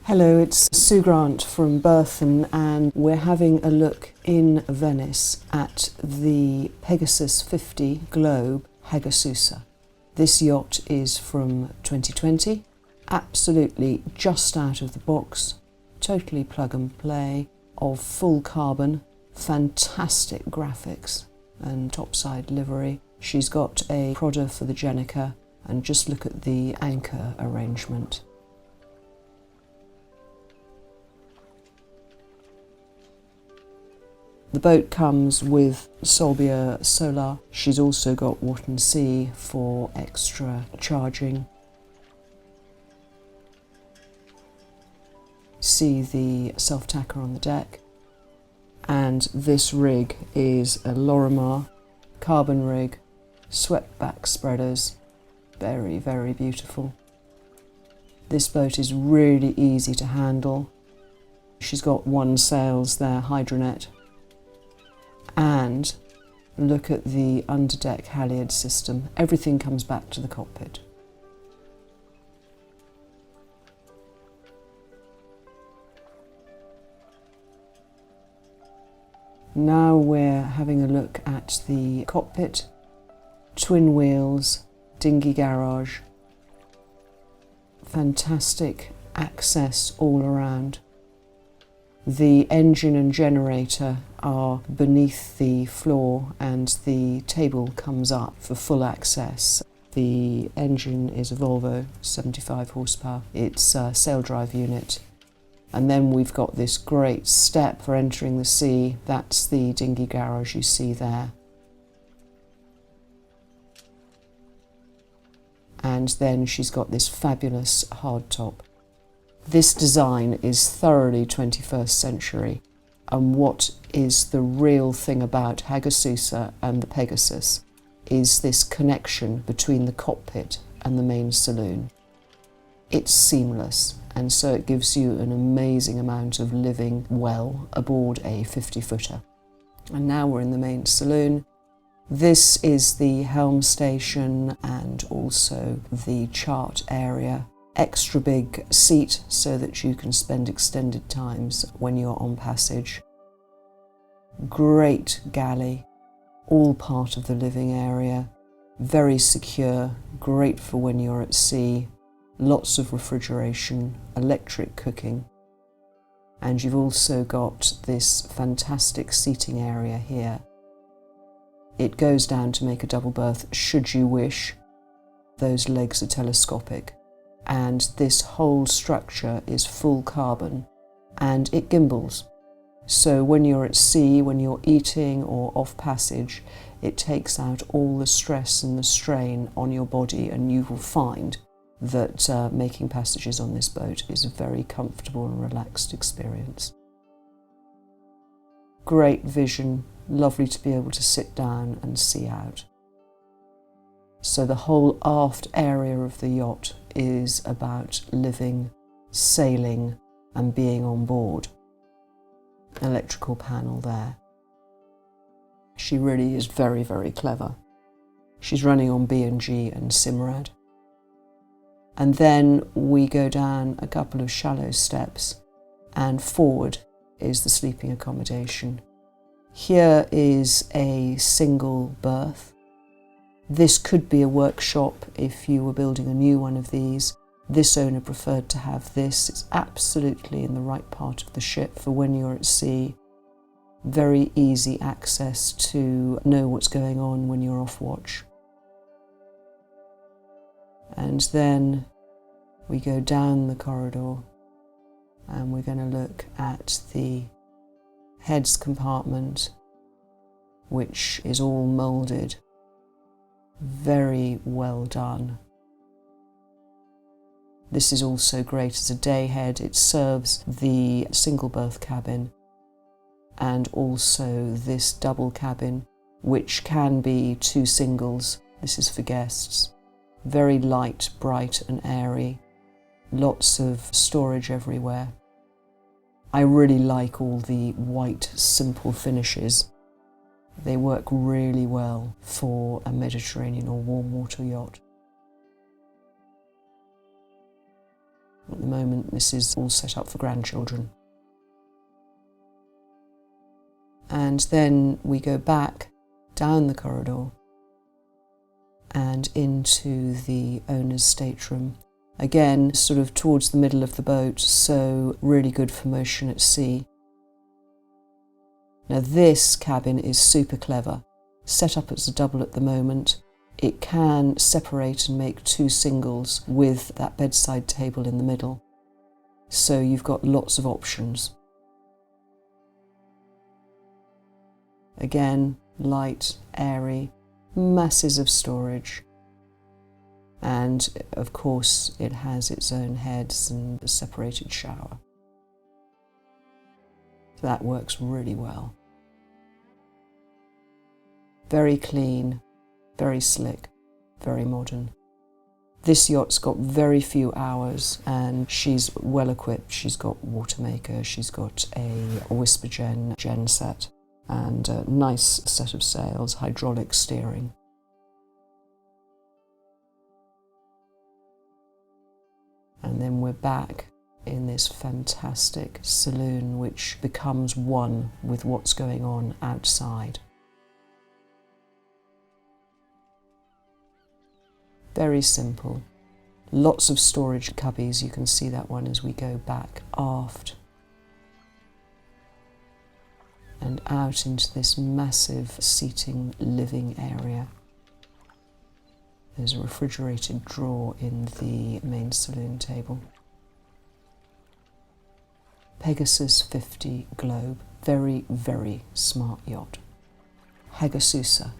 Hello, it's Sue Grant from Berthon, and we're having a look in Venice at the Pegasus 50 Globe HAGAZUSSA. This yacht is from 2020, absolutely just out of the box, totally plug and play, of full carbon, fantastic graphics and topside livery. She's got a prodder for the Jenica, and just look at the anchor arrangement. The boat comes with Solbia solar. She's also got water and sea for extra charging. See the self-tacker on the deck. And this rig is a Lorimar carbon rig, swept back spreaders. Very, very beautiful. This boat is really easy to handle. She's got one sails there, hydronet. And look at the underdeck halyard system. Everything comes back to the cockpit. Now we're having a look at the cockpit. Twin wheels, dinghy garage, fantastic access all around. The engine and generator are beneath the floor and the table comes up for full access. The engine is a Volvo, 75 horsepower. It's a sail drive unit. And then we've got this great step for entering the sea. That's the dinghy garage you see there. And then she's got this fabulous hardtop. This design is thoroughly 21st century, and what is the real thing about HAGAZUSSA and the Pegasus is this connection between the cockpit and the main saloon. It's seamless, and so it gives you an amazing amount of living well aboard a 50-footer. And now we're in the main saloon. This is the Helm Station and also the chart area. Extra big seat so that you can spend extended times when you're on passage. Great galley, all part of the living area. Very secure, great for when you're at sea. Lots of refrigeration, electric cooking. And you've also got this fantastic seating area here. It goes down to make a double berth should you wish. Those legs are telescopic. And this whole structure is full carbon and it gimbals. So when you're at sea, when you're eating or off passage, it takes out all the stress and the strain on your body, and you will find that making passages on this boat is a very comfortable and relaxed experience. Great vision, lovely to be able to sit down and see out. So the whole aft area of the yacht is about living, sailing and being on board. Electrical panel there. She really is very, very clever. She's running on B&G and Simrad. And then we go down a couple of shallow steps, and forward is the sleeping accommodation. Here is a single berth. This could be a workshop if you were building a new one of these. This owner preferred to have this. It's absolutely in the right part of the ship for when you're at sea. Very easy access to know what's going on when you're off watch. And then we go down the corridor and we're going to look at the heads compartment, which is all moulded. Very well done. This is also great as a day head. It serves the single berth cabin and also this double cabin, which can be two singles. This is for guests. Very light, bright and airy. Lots of storage everywhere. I really like all the white, simple finishes. They work really well for a Mediterranean or warm water yacht. At the moment, this is all set up for grandchildren. And then we go back down the corridor and into the owner's stateroom. Again, sort of towards the middle of the boat, so really good for motion at sea. Now this cabin is super clever. Set up as a double at the moment. It can separate and make two singles with that bedside table in the middle. So you've got lots of options. Again, light, airy, masses of storage. And of course it has its own heads and a separated shower. That works really well. Very clean, very slick, very modern. This yacht's got very few hours and she's well equipped. She's got water maker, she's got a whisper gen set and a nice set of sails, hydraulic steering. And then we're back in this fantastic saloon which becomes one with what's going on outside. Very simple. Lots of storage cubbies. You can see that one as we go back aft and out into this massive seating living area. There's a refrigerated drawer in the main saloon table. Pegasus 50 globe. Very, very smart yacht. HAGAZUSSA.